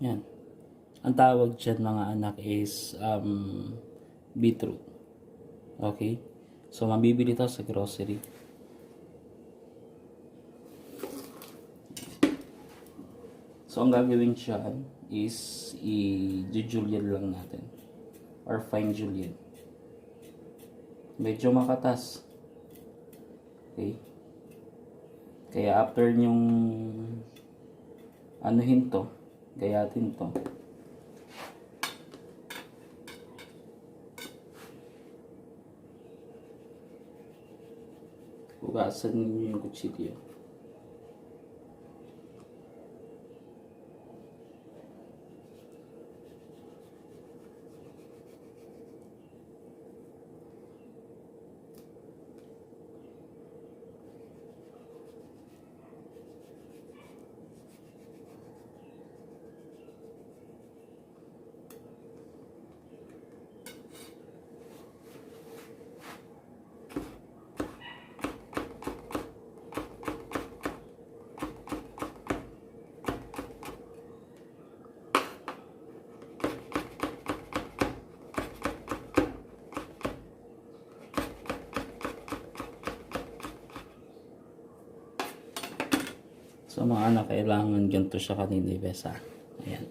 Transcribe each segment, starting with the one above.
Yan. Ang tawag dyan mga anak is beetroot. Okay? So, mabibili ito sa grocery. So, ang gagawin dyan is i-julienne lang natin. Or fine julienne. Medyo makatas. Okay? Kaya after nyong anuhin to, gayatin to. Hugasan niyo yung kutsilyo. So mga anak, kailangan ganito siya kaninipes ha. Ayan.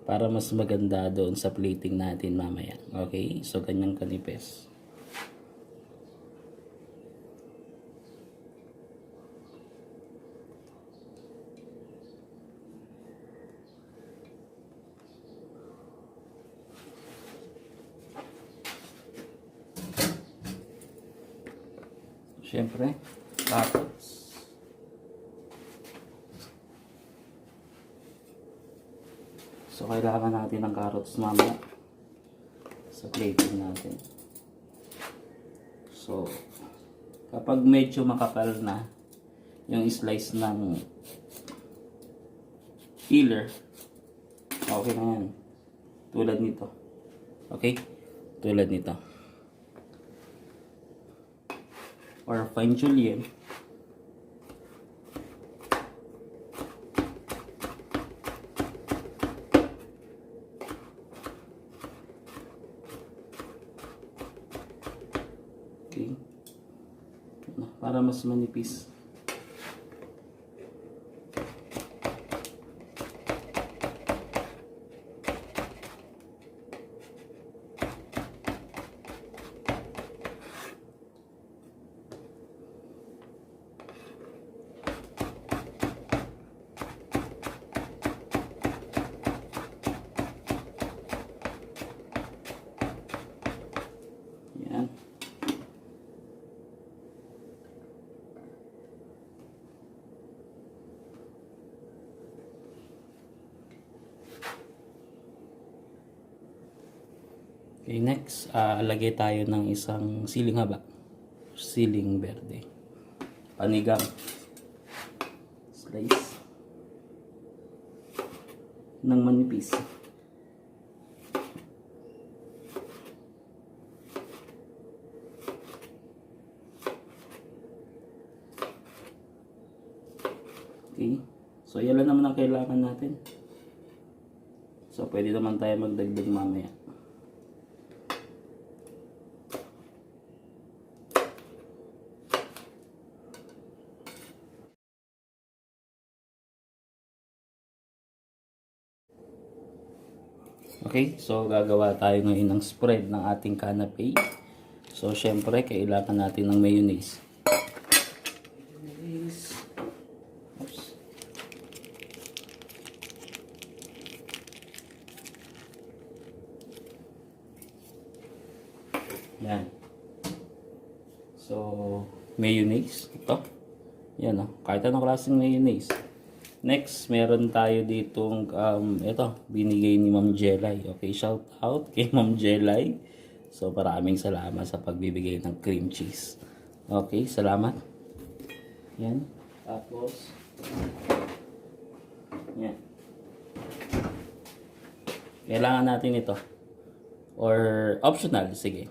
Para mas maganda doon sa plating natin mamaya. Okay? So ganyang kanipes. Siyempre, carrots. So, kailangan natin ng carrots mamaya sa plating natin. So, kapag medyo makapal na yung slice ng peeler, okay na yan. Tulad nito. Okay? Tulad nito. Or fine julienne. Okay. Para mas manipis. Yan. Okay, next, lagay tayo ng isang siling haba. Siling berde. Panigang. Slice. Ng manipis. Okay. So, yan lang naman ang kailangan natin. So, pwede naman tayo magdagdag mamaya. Okay, so gagawa tayo ngayon ng spread ng ating canape. So, syempre, kailangan natin ng mayonnaise. Oops. Yan. So, mayonnaise. Ito. Yan, kahit anong klaseng mayonnaise. Next, meron tayo ditong ito, binigay ni Ma'am Jelay. Okay, shout out kay Ma'am Jelay. So, maraming salamat sa pagbibigay ng cream cheese. Okay, salamat. Yan. Tapos, yan. Kailangan natin ito. Or optional, sige.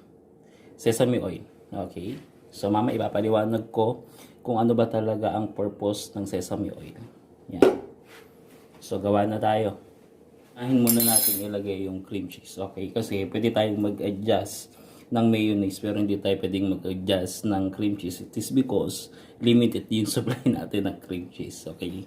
Sesame oil. Okay. So, mama, ipapaliwanag ko kung ano ba talaga ang purpose ng sesame oil. Yan. So, gawa na tayo. Ahin muna natin ilagay yung cream cheese. Okay? Kasi pwede tayong mag-adjust ng mayonnaise pero hindi tayo pwedeng mag-adjust ng cream cheese. It is because limited yung supply natin ng cream cheese. Okay?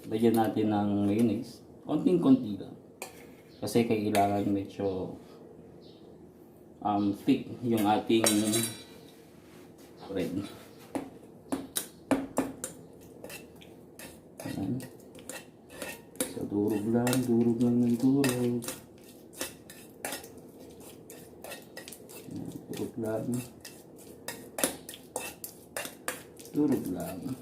Lagyan natin ng mayonnaise. Konting-konti lang. Kasi kailangan medyo thick yung ating bread. Ayan. So, durog lang ng durog. Ayan, durog lang.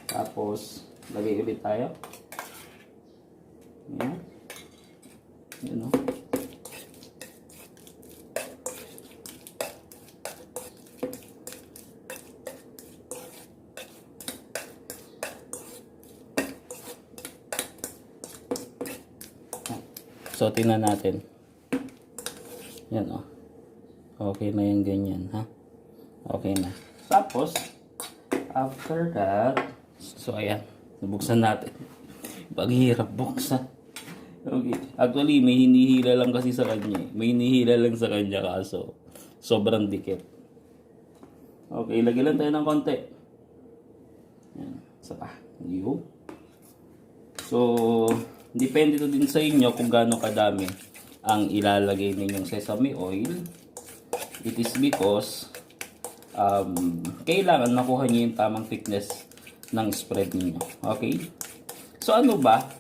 Tapos, lagay ulit tayo. Ayan. Ayan o. So, tingnan natin. Yan o. Okay na yung ganyan, ha? Okay na. Tapos, after that, so ayan, nabuksan natin. Paghihirap buksan. Okay. Actually, may hinihila lang kasi sa kanya. May hinihila lang sa kanya kaso sobrang dikit. Okay, lagyan lang tayo ng konti. Ayan, isa pa. Yo. So, depende to din sa inyo kung gaano kadami ang ilalagay ninyong sesame oil. It is because kailangan makuha niyo yung tamang thickness ng spread niyo. Okay? So ano ba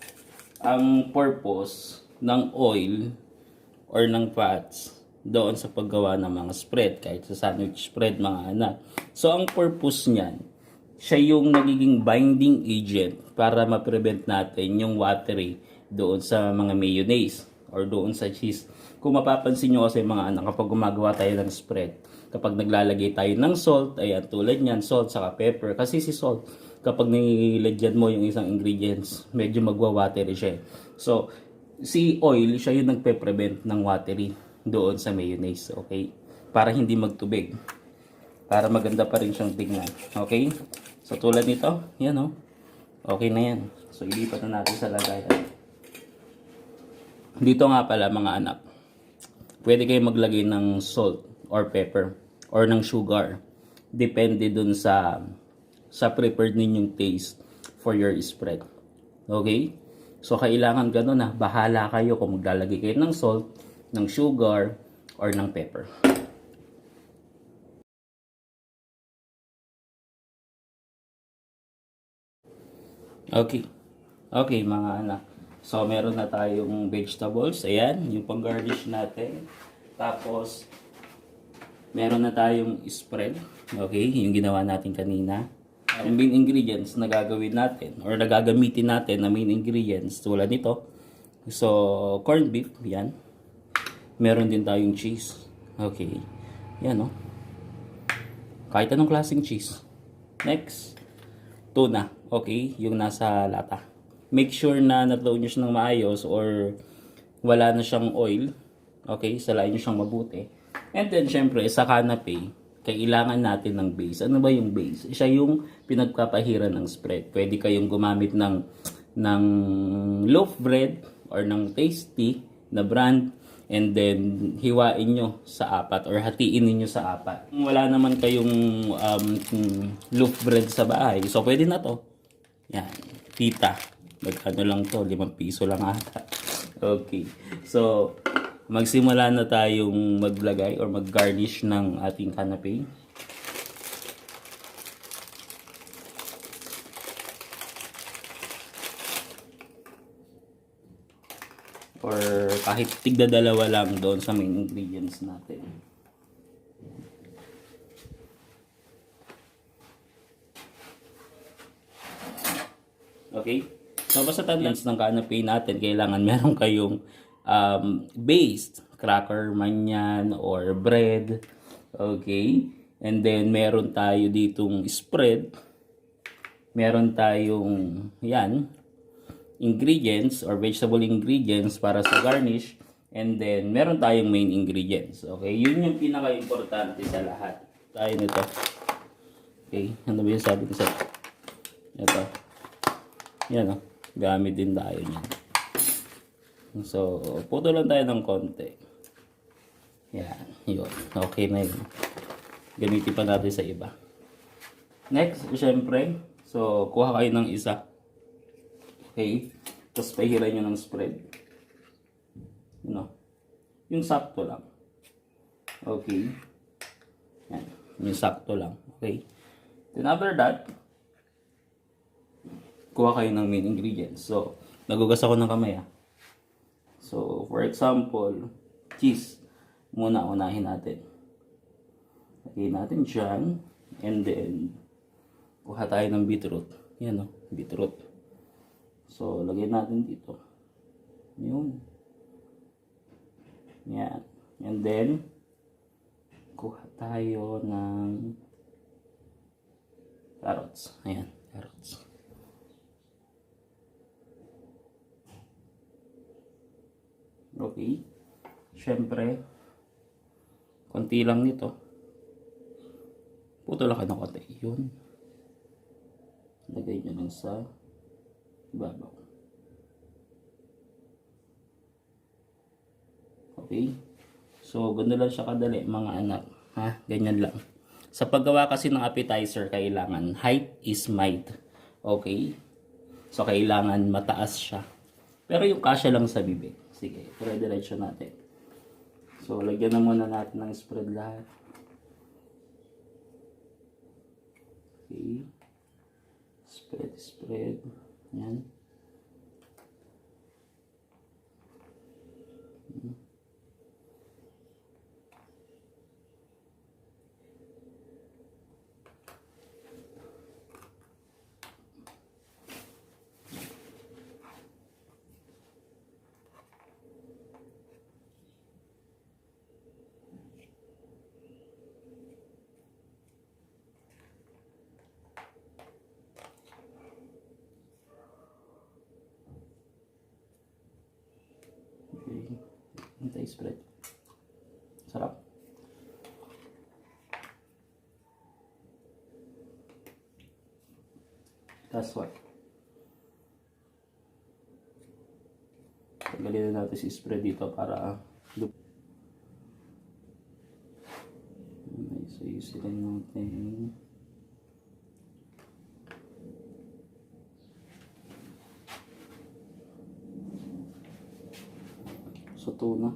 ang purpose ng oil or ng fats doon sa paggawa ng mga spread, kahit sa sandwich spread mga anak? So ang purpose niyan, siya yung nagiging binding agent para ma-prevent natin yung watery doon sa mga mayonnaise or doon sa cheese. Kung mapapansin nyo kasi mga anak, kapag gumagawa tayo ng spread, kapag naglalagay tayo ng salt, ayan, tulad nyan, salt saka pepper. Kasi si salt, kapag nilagyan mo yung isang ingredients, medyo magwa-watery siya. So, si oil, siya yung nagpe-prevent ng watery doon sa mayonnaise. Okay? Para hindi magtubig. Para maganda pa rin siyang tingnan. Okay? So, tulad nito, yan o. Okay na yan. So, ilipat na natin sa lagayan. Dito nga pala mga anak, pwede kayo maglagay ng salt or pepper or ng sugar. Depende dun sa prepared ninyong taste for your spread. Okay? So, kailangan ganun na. Bahala kayo kung maglalagay kayo ng salt, ng sugar, or ng pepper. Okay. Okay, mga anak. So, meron na tayong vegetables. Ayan, yung pang-garnish natin. Tapos, meron na tayong spread. Okay, yung ginawa natin kanina. Yung main ingredients na gagawin natin or na gagamitin natin na main ingredients tulad nito. So, corned beef, yan. Meron din tayong cheese. Okay. Yan, no? Kahit anong klaseng cheese. Next, tuna. Okay, yung nasa lata. Make sure na natload nyo siya ng maayos or wala na siyang oil. Okay, salain nyo siyang mabuti. And then, syempre, sa Canape, kailangan natin ng base. Ano ba yung base? Siya yung pinagpapahiran ng spread. Pwede kayong gumamit ng loaf bread or ng tasty na brand. And then, hiwain nyo sa apat or hatiin niyo sa apat. Kung wala naman kayong loaf bread sa bahay, so pwede na to. Yan, tita. Magkano lang to? 5 piso lang ata. Okay. So, magsimula na tayong maglagay or mag-garnish ng ating Canape. or kahit tigda dalawa lang doon sa main ingredients natin. Okay? So, basta tandaan ng Canape natin, kailangan meron kayong base, cracker man yan, or bread. Okay? And then, meron tayo ditong spread. Meron tayong, yan, ingredients or vegetable ingredients para sa garnish. And then, meron tayong main ingredients. Okay? Yun yung pinaka-importante sa lahat. Tayo nito. Okay? Ano ba yung sabi ko sa ito? Yan o. Gamit din tayo niyan. So, puto lang tayo ng konti. Yan. Yun. Okay na yun. Gamitin pa natin sa iba. Next, syempre. So, kuha kayo ng isa. Okay? Tapos pahiran nyo ng spread. You know? Yung sakto lang. Okay? Yan. Yung sakto lang. Okay? Then after that, kuha kayo ng main ingredients. So, nagugas ako ng kamay. So, for example, cheese. Unahin natin. Lagay natin dyan. And then, kuha tayo ng beetroot. Yan o, beetroot. So, lagay natin dito. Yun. Yan. And then, kuha tayo ng carrots. Ayan, carrots. Okay. Siyempre, konti lang nito. Puto lang kayo ng konti. Yun. Lagay nyo lang sa ibabaw. Okay. So, ganda lang siya kadali, mga anak. Ha? Ganyan lang. Sa paggawa kasi ng appetizer, kailangan height is might. Okay. So, kailangan mataas siya. Pero yung kasya lang sa bibig. Sige, dire-diretso natin. So, lagyan na muna natin ng spread lahat. Okay. Spread. Yan. Hintay spread. Sarap. That's what. Tanggalin na natin si spread dito para so yusilin natin. So, tuna.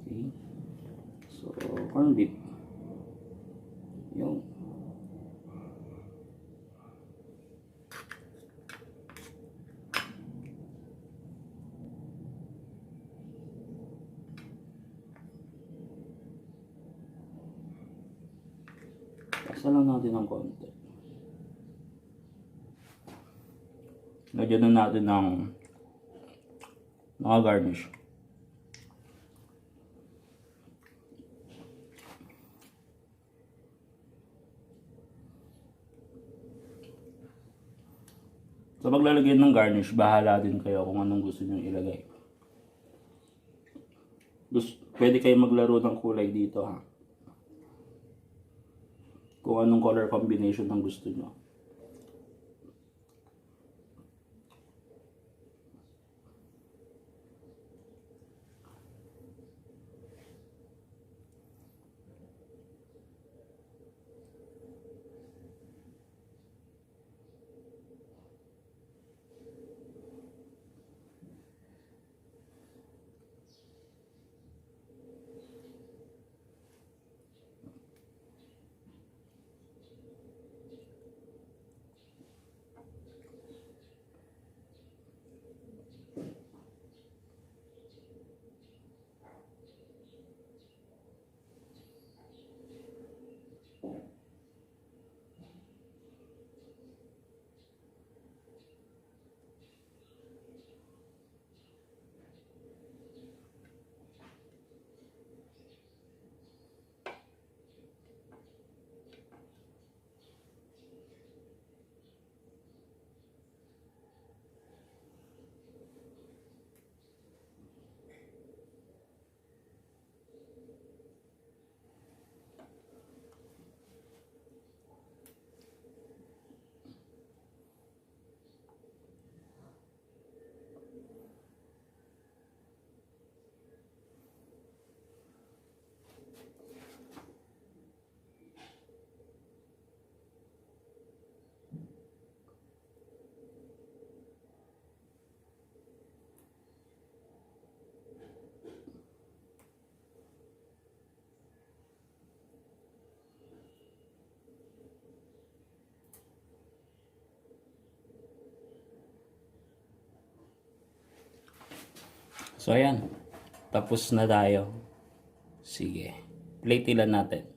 Okay. So, corn beef. Yung. Basta lang natin ng konti. Lagyan na natin ng mga garnish. So, maglalagay ng garnish, bahala din kayo kung anong gusto nyo ilagay. Pwede kayo maglaro ng kulay dito, ha. Kung anong color combination ang gusto nyo. So, ayan. Tapos na tayo. Sige. Plate ilan natin.